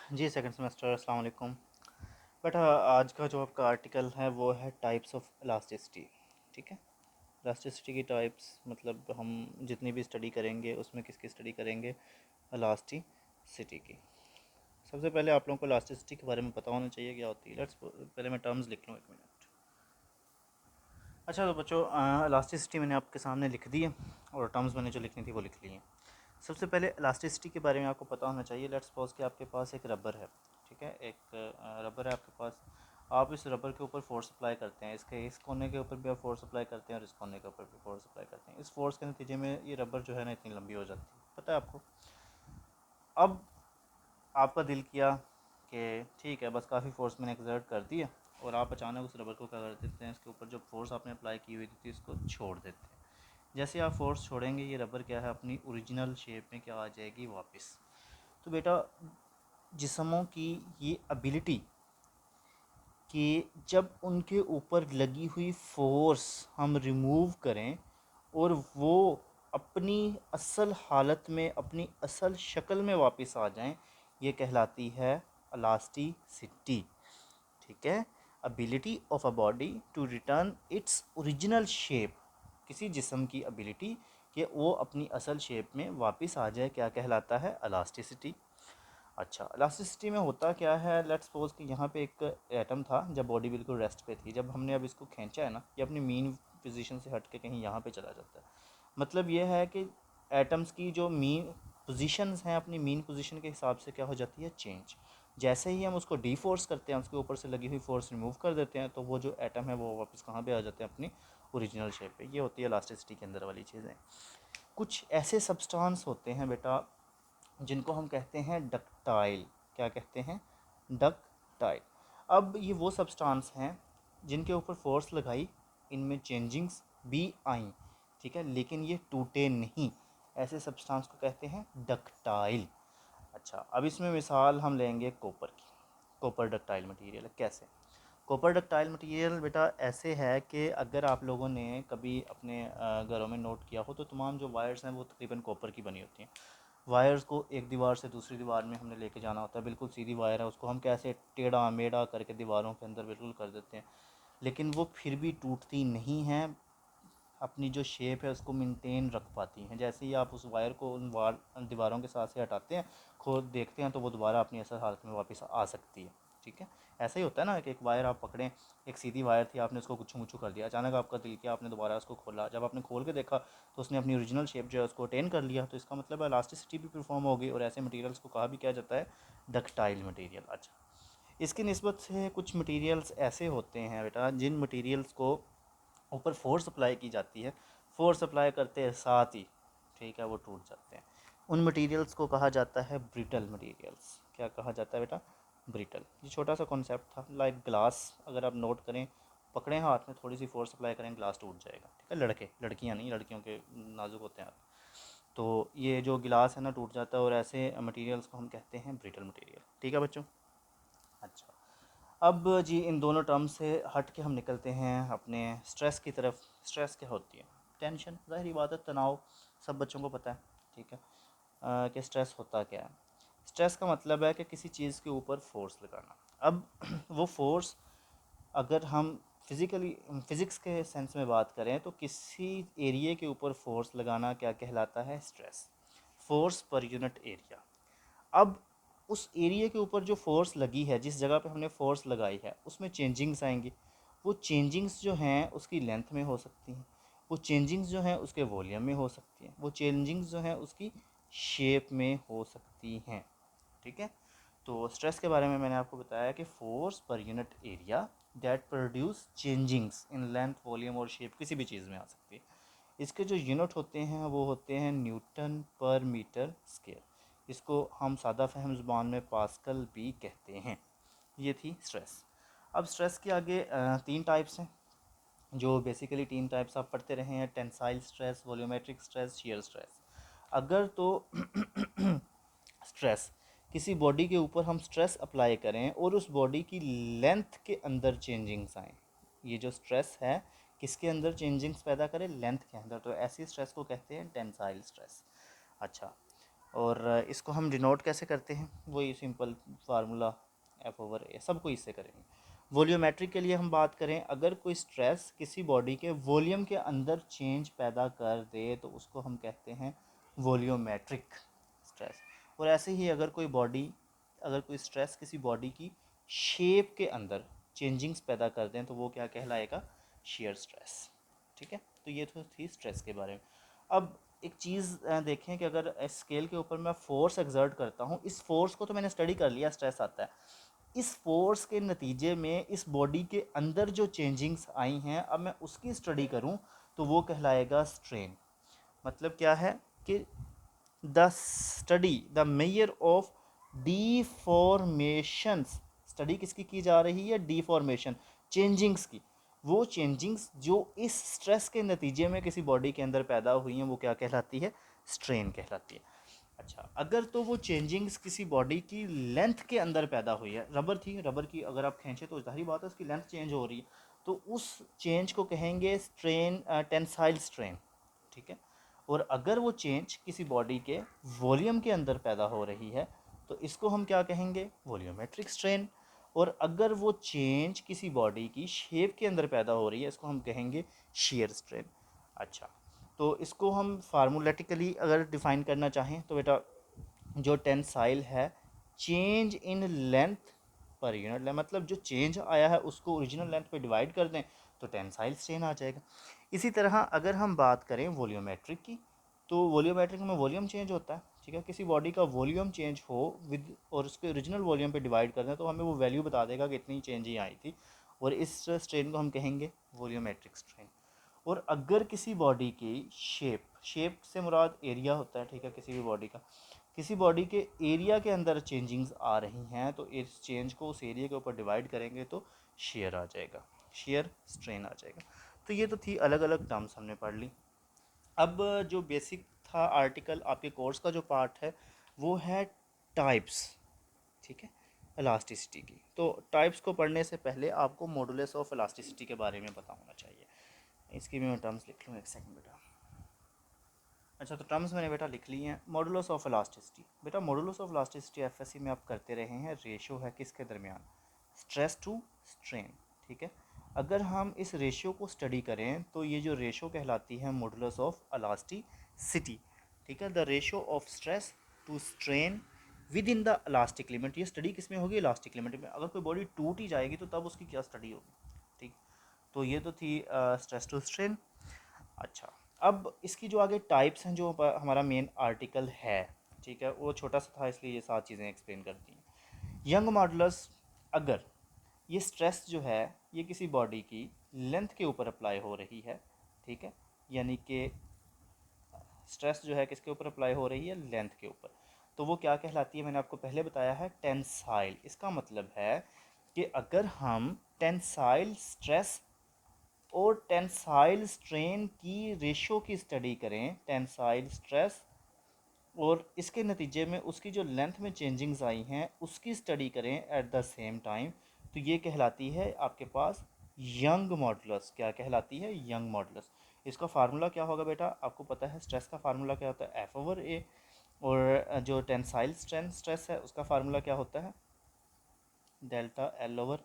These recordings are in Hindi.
जी सेकंड सेमेस्टर अस्सलाम वालेकुम। बेटा आज का जो आपका आर्टिकल है वो है टाइप्स ऑफ इलास्टिसिटी। ठीक है, इलास्टिसिटी की टाइप्स मतलब हम जितनी भी स्टडी करेंगे उसमें किसकी स्टडी करेंगे, इलास्टिसिटी की। सबसे पहले आप लोगों को इलास्टिसिटी के बारे में पता होना चाहिए क्या होती है। लेट्स पहले मैं टर्म्स लिख लूँ, एक मिनट। अच्छा तो बच्चों, इलास्टिसिटी मैंने आपके सामने लिख दी है और टर्म्स मैंने जो लिखनी थी वो लिख ली हैं। सबसे पहले इलास्टिसिटी के बारे में आपको पता होना चाहिए। लेट्स सपोज कि आपके पास एक रबर है। ठीक है, एक रबर है आपके पास। आप इस रबर के ऊपर फोर्स अप्लाई करते हैं, इसके इस कोने के ऊपर भी आप फोर्स अप्लाई करते हैं और इस कोने के ऊपर भी फोर्स अप्लाई करते हैं। इस फोर्स के नतीजे में ये रबर जो है ना इतनी लंबी हो जाती है, पता है आपको। अब आपका दिल किया कि ठीक है, बस काफ़ी फोर्स मैंने एक्सर्ट कर दी है, और आप अचानक उस रबर को क्या कर देते हैं, इसके ऊपर जो फोर्स आपने अप्लाई की हुई थी इसको छोड़ देते हैं। जैसे आप फोर्स छोड़ेंगे ये रबर क्या है अपनी ओरिजिनल शेप में क्या आ जाएगी वापस। तो बेटा जिस्मों की ये एबिलिटी कि जब उनके ऊपर लगी हुई फोर्स हम रिमूव करें और वो अपनी असल हालत में अपनी असल शक्ल में वापस आ जाएं, ये कहलाती है इलास्टिसिटी। ठीक है, ability of a body to return its original shape. किसी जिस्म की एबिलिटी कि वो अपनी असल शेप में वापस आ जाए क्या कहलाता है, इलास्टिसिटी। अच्छा, इलास्टिसिटी में होता क्या है, लेट्स सपोज कि यहाँ पे एक एटम था जब बॉडी बिल्कुल रेस्ट पे थी। जब हमने अब इसको खींचा है ना, ये अपनी मीन पोजीशन से हट के कहीं यहाँ पे चला जाता है। मतलब ये है कि एटम्स की जो मीन पोजीशंस हैं अपनी मीन पोजीशन के हिसाब से क्या हो जाती है, चेंज। जैसे ही हम उसको डी फोर्स करते हैं, उसके ऊपर से लगी हुई फोर्स रिमूव कर देते हैं, तो वो जो एटम है वो वापस कहाँ पे आ जाते हैं, अपनी ओरिजिनल शेप पे। ये होती है इलास्टिसिटी के अंदर वाली चीज़ें। कुछ ऐसे सब्सटेंस होते हैं बेटा जिनको हम कहते हैं डक्टाइल। क्या कहते हैं, डक्टाइल। अब ये वो सब्सटेंस हैं जिनके ऊपर फोर्स लगाई, इनमें चेंजिंग्स भी आई, ठीक है, लेकिन ये टूटे नहीं। ऐसे सब्सटेंस को कहते हैं डक्टाइल। अच्छा, अब इसमें मिसाल हम लेंगे कॉपर की। कॉपर डक्टाइल मटेरियल है। कैसे कॉपर डक्टाइल मटेरियल बेटा ऐसे है कि अगर आप लोगों ने कभी अपने घरों में नोट किया हो तो तमाम जो वायर्स हैं वो तकरीबन कॉपर की बनी होती हैं। वायर्स को एक दीवार से दूसरी दीवार में हमने लेके जाना होता है। बिल्कुल सीधी वायर है, उसको हम कैसे टेढ़ा मेढ़ा करके दीवारों के अंदर बिल्कुल कर देते हैं, लेकिन वो फिर भी टूटती नहीं हैं, अपनी जो शेप है उसको मेंटेन रख पाती हैं। जैसे ही आप उस वायर को उन वार दीवारों के साथ से हटाते हैं, खोद देखते हैं, तो वो दोबारा अपनी असल हालत में वापस आ सकती है। ठीक है, ऐसा ही होता है ना कि एक वायर आप पकड़ें, एक सीधी वायर थी, आपने उसको गुच्छू मुच्छू कर दिया, अचानक आपका दिल किया, आपने दोबारा उसको खोला, जब आपने खोल के देखा तो उसने अपनी ओरिजिनल शेप जो है उसको अटेन कर लिया। तो इसका मतलब है इलास्टिसिटी भी परफॉर्म होगी, और ऐसे मटेरियल्स को कहा भी किया जाता है डक्टाइल मटेरियल। अच्छा, इसकी निस्बत से कुछ मटेरियल्स ऐसे होते हैं बेटा जिन मटेरियल्स को ऊपर फोर्स अप्लाई की जाती है, फोर्स अप्लाई करते हैं साथ ही ठीक है वो टूट जाते हैं। उन मटेरियल्स को कहा जाता है ब्रिटल मटेरियल्स। क्या कहा जाता है बेटा, ब्रिटल। ये छोटा सा कॉन्सेप्ट था। लाइक ग्लास, अगर आप नोट करें, पकड़ें हाथ में, थोड़ी सी फोर्स अप्लाई करें, ग्लास टूट जाएगा। ठीक है, लड़के लड़कियां नहीं, लड़कियों के नाजुक होते हैं हाथ। तो ये जो गिलास है ना टूट जाता है, और ऐसे मटेरियल्स को हम कहते हैं ब्रिटल मटेरियल। ठीक है बच्चों। अच्छा, अब जी इन दोनों टर्म से हट के हम निकलते हैं अपने स्ट्रेस की तरफ। स्ट्रेस क्या होती है, टेंशन, ज़ाहिर बात है, तनाव, सब बच्चों को पता है। ठीक है, कि स्ट्रेस होता क्या है। स्ट्रेस का मतलब है कि किसी चीज़ के ऊपर फोर्स लगाना। अब वो फोर्स अगर हम फिज़िक्स के सेंस में बात करें तो किसी एरिया के ऊपर फोर्स लगाना क्या कहलाता है, stress, force per unit area. अब उस एरिया के ऊपर जो फोर्स लगी है, जिस जगह पे हमने फोर्स लगाई है, उसमें चेंजिंग्स आएंगी। वो चेंजिंग्स जो हैं उसकी लेंथ में हो सकती हैं, वो चेंजिंग्स जो हैं उसके वॉल्यूम में हो सकती हैं, वो चेंजिंग्स जो हैं उसकी शेप में हो सकती हैं। ठीक है, तो स्ट्रेस के बारे में मैंने आपको बताया कि force per unit area that produce changings in length, volume और शेप, किसी भी चीज़ में आ सकती है। इसके जो यूनिट होते हैं वो होते हैं न्यूटन पर मीटर स्क्वायर। इसको हम सादा फहम ज़ुबान में पास्कल भी कहते हैं। ये थी स्ट्रेस। अब स्ट्रेस के आगे तीन टाइप्स हैं, जो बेसिकली तीन टाइप्स आप पढ़ते रहे हैं: tensile stress, volumetric stress, shear stress. अगर तो स्ट्रेस, किसी बॉडी के ऊपर हम स्ट्रेस अप्लाई करें और उस बॉडी की लेंथ के अंदर चेंजिंग्स आएँ, ये जो स्ट्रेस है किसके अंदर चेंजिंग्स पैदा करे, लेंथ के अंदर, तो ऐसी स्ट्रेस को कहते हैं टेंसाइल स्ट्रेस। अच्छा, और इसको हम डिनोट कैसे करते हैं, वही सिंपल फार्मूला F/A, सबको इससे करेंगे। वॉल्यूमेट्रिक के लिए हम बात करें, अगर कोई स्ट्रेस किसी बॉडी के वॉल्यूम के अंदर चेंज पैदा कर दे तो उसको हम कहते हैं वॉल्यूमेट्रिक स्ट्रेस। और ऐसे ही अगर कोई स्ट्रेस किसी बॉडी की शेप के अंदर चेंजिंग्स पैदा कर दें तो वो क्या कहलाएगा, शेयर स्ट्रेस। ठीक है, तो ये तो थी स्ट्रेस के बारे में। अब एक चीज़ देखें कि अगर स्केल के ऊपर मैं फोर्स एक्सर्ट करता हूँ, इस फोर्स को तो मैंने स्टडी कर लिया, स्ट्रेस आता है, इस फोर्स के नतीजे में इस बॉडी के अंदर जो चेंजिंग्स आई हैं अब मैं उसकी स्टडी करूँ तो वो कहलाएगा स्ट्रेन। मतलब क्या है कि the study the measure of deformations, study किसकी की जा रही है, डीफॉर्मेशन, चेंजिंग्स की। वो चेंजिंग्स जो इस स्ट्रेस के नतीजे में किसी बॉडी के अंदर पैदा हुई हैं वो क्या कहलाती है, स्ट्रेन कहलाती है। अच्छा, अगर तो वो चेंजिंग्स किसी बॉडी की लेंथ के अंदर पैदा हुई है, रबर थी, रबर की अगर आप खींचे तो जाहिर बात है उसकी लेंथ चेंज हो रही है, तो उस चेंज को कहेंगे स्ट्रेन, टेंसाइल स्ट्रेन। ठीक है, और अगर वो चेंज किसी बॉडी के वॉल्यूम के अंदर पैदा हो रही है तो इसको हम क्या कहेंगे, वॉल्यूमेट्रिक स्ट्रेन। और अगर वो चेंज किसी बॉडी की शेप के अंदर पैदा हो रही है इसको हम कहेंगे शेयर स्ट्रेन। अच्छा, तो इसको हम फार्मूलेटिकली अगर डिफ़ाइन करना चाहें तो बेटा जो टेंसाइल है, change in length per unit length, मतलब जो चेंज आया है उसको ओरिजिनल लेंथ पे डिवाइड कर दें तो टेंसाइल स्ट्रेन आ जाएगा। इसी तरह अगर हम बात करें वॉल्यूमेट्रिक की, तो वॉल्यूमेट्रिक में वॉल्यूम चेंज होता है। ठीक है, किसी बॉडी का वॉल्यूम चेंज हो विद और उसके ओरिजिनल वॉल्यूम पे डिवाइड कर दें तो हमें वो वैल्यू बता देगा कि इतनी चेंज ही आई थी, और इस स्ट्रेन को हम कहेंगे वॉल्यूमेट्रिक स्ट्रेन। और अगर किसी बॉडी की शेप, शेप से मुराद एरिया होता है, ठीक है, किसी भी बॉडी का, किसी बॉडी के एरिया के अंदर चेंजिंग्स आ रही हैं तो इस चेंज को उस एरिया के ऊपर डिवाइड करेंगे तो शेयर आ जाएगा, शेयर स्ट्रेन आ जाएगा। तो ये तो थी अलग अलग टर्म्स हमने पढ़ ली। अब जो बेसिक था आर्टिकल आपके कोर्स का जो पार्ट है वो है टाइप्स। ठीक है, इलास्टिसिटी की। तो टाइप्स को पढ़ने से पहले आपको मॉडुलस ऑफ इलास्टिसिटी के बारे में पता होना चाहिए। इसकी भी मैं टर्म्स लिख लूँ, एक सेकंड बेटा। अच्छा, तो टर्म्स मैंने बेटा लिख ली हैं। मॉडुलस ऑफ इलास्टिसिटी, बेटा मॉडुलस ऑफ इलास्टिसिटी एफएससी में आप करते रहे हैं, रेशियो है किसके दरमियान, स्ट्रेस टू स्ट्रेन। ठीक है, अगर हम इस रेशियो को स्टडी करें तो ये जो रेशियो कहलाती है मॉडुलस ऑफ इलास्टिसिटी। ठीक है, the ratio of stress to strain with in the elastic limit. ये स्टडी किस में होगी, इलास्टिक लिमिट में। अगर कोई बॉडी टूट ही जाएगी तो तब उसकी क्या स्टडी होगी। ठीक, तो ये तो थी स्ट्रेस टू स्ट्रेन। अच्छा, अब इसकी जो आगे टाइप्स हैं, जो हमारा मेन आर्टिकल है, ठीक है, वो छोटा सा था इसलिए ये 7 चीज़ें एक्सप्लेन करती हैं। यंग मॉडुलस, अगर ये स्ट्रेस जो है ये किसी बॉडी की लेंथ के ऊपर अप्लाई हो रही है, ठीक है, यानी कि स्ट्रेस जो है किसके ऊपर अप्लाई हो रही है, लेंथ के ऊपर, तो वो क्या कहलाती है, मैंने आपको पहले बताया है टेंसाइल। इसका मतलब है कि अगर हम टेंसाइल स्ट्रेस और टेंसाइल स्ट्रेन की रेशो की स्टडी करें, टेंसाइल स्ट्रेस और इसके नतीजे में उसकी जो लेंथ में चेंजिंग्स आई हैं उसकी स्टडी करें एट द सेम टाइम, तो ये कहलाती है आपके पास यंग मॉडुलस। क्या कहलाती है, यंग मॉडुलस। इसका फार्मूला क्या होगा बेटा, आपको पता है स्ट्रेस का फार्मूला क्या होता है, F/A, और जो टेंसाइल स्ट्रेन स्ट्रेस है उसका फार्मूला क्या होता है, डेल्टा L/L।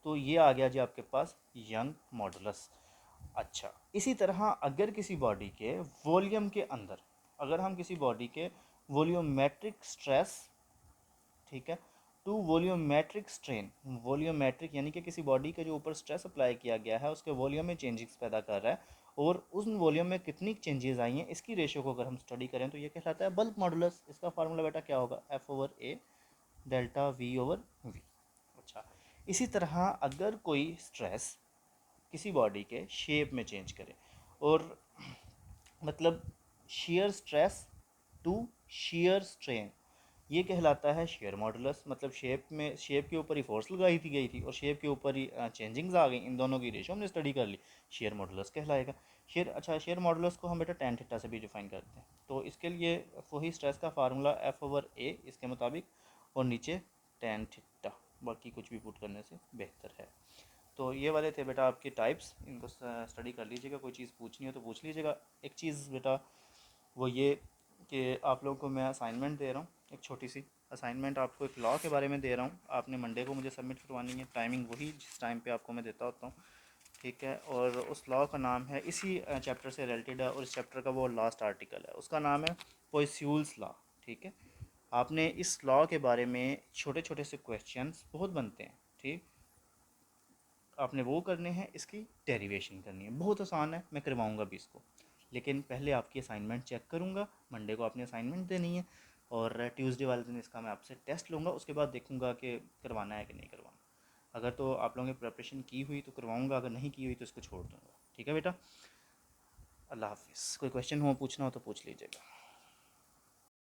तो ये आ गया जी आपके पास यंग मॉडुलस। अच्छा, इसी तरह अगर किसी बॉडी के वॉल्यूम के अंदर, अगर हम किसी बॉडी के वॉल्यूमेट्रिक स्ट्रेस, ठीक है, टू वॉल्यूमेट्रिक स्ट्रेन, वॉल्यूमेट्रिक यानी कि किसी बॉडी के जो ऊपर स्ट्रेस अप्लाई किया गया है उसके वॉल्यूम में चेंजेस पैदा कर रहा है और उस वॉल्यूम में कितनी चेंजेस आई हैं इसकी रेशियो को अगर हम स्टडी करें तो ये कहलाता है बल्क मॉडुलस। इसका फार्मूला बेटा क्या होगा, F/A डेल्टा V/V। अच्छा, इसी तरह अगर कोई स्ट्रेस किसी बॉडी के शेप में चेंज करे, और मतलब shear stress to shear strain, ये कहलाता है शेयर मॉडुलस। मतलब शेप में, शेप के ऊपर ही फोर्स लगाई थी गई थी और शेप के ऊपर ही चेंजिंग्स आ गई, इन दोनों की रेशो हमने स्टडी कर ली, शेयर मॉडुलस कहलाएगा। शेयर, अच्छा, शेयर मॉडुलस को हम बेटा टेन थीटा से भी डिफाइन करते हैं, तो इसके लिए वही स्ट्रेस का फार्मूला F/A इसके मुताबिक, और नीचे टेन थीटा, बाकी कुछ भी पुट करने से बेहतर है। तो ये वाले थे बेटा आपके टाइप्स, इनको स्टडी कर लीजिएगा, कोई चीज़ पूछनी हो तो पूछ लीजिएगा। एक चीज़ बेटा वो ये कि आप लोगों को मैं असाइनमेंट दे रहा हूँ, एक छोटी सी असाइनमेंट आपको एक लॉ के बारे में दे रहा हूँ। आपने मंडे को मुझे सबमिट करवानी है, टाइमिंग वही जिस टाइम पे आपको मैं देता होता हूँ, ठीक है। और उस लॉ का नाम है, इसी चैप्टर से रिलेटेड है, और इस चैप्टर का वो लास्ट आर्टिकल है, उसका नाम है पोइस्यूल्स लॉ, ठीक है। आपने इस लॉ के बारे में छोटे छोटे से क्वेश्चंस बहुत बनते हैं, ठीक। आपने वो करने हैं, इसकी डेरिवेशन करनी है, बहुत आसान है, मैं करवाऊँगा भी इसको। लेकिन पहले आपकी असाइनमेंट चेक करूँगा, मंडे को आपने असाइनमेंट देनी है, और ट्यूसडे वाले दिन इसका मैं आपसे टेस्ट लूँगा, उसके बाद देखूँगा कि करवाना है कि नहीं करवाना। अगर तो आप लोगों ने प्रिपरेशन की हुई तो करवाऊँगा, अगर नहीं की हुई तो इसको छोड़ दूँगा, ठीक है बेटा। अल्लाह हाफिज़। कोई क्वेश्चन हो पूछना हो तो पूछ लीजिएगा।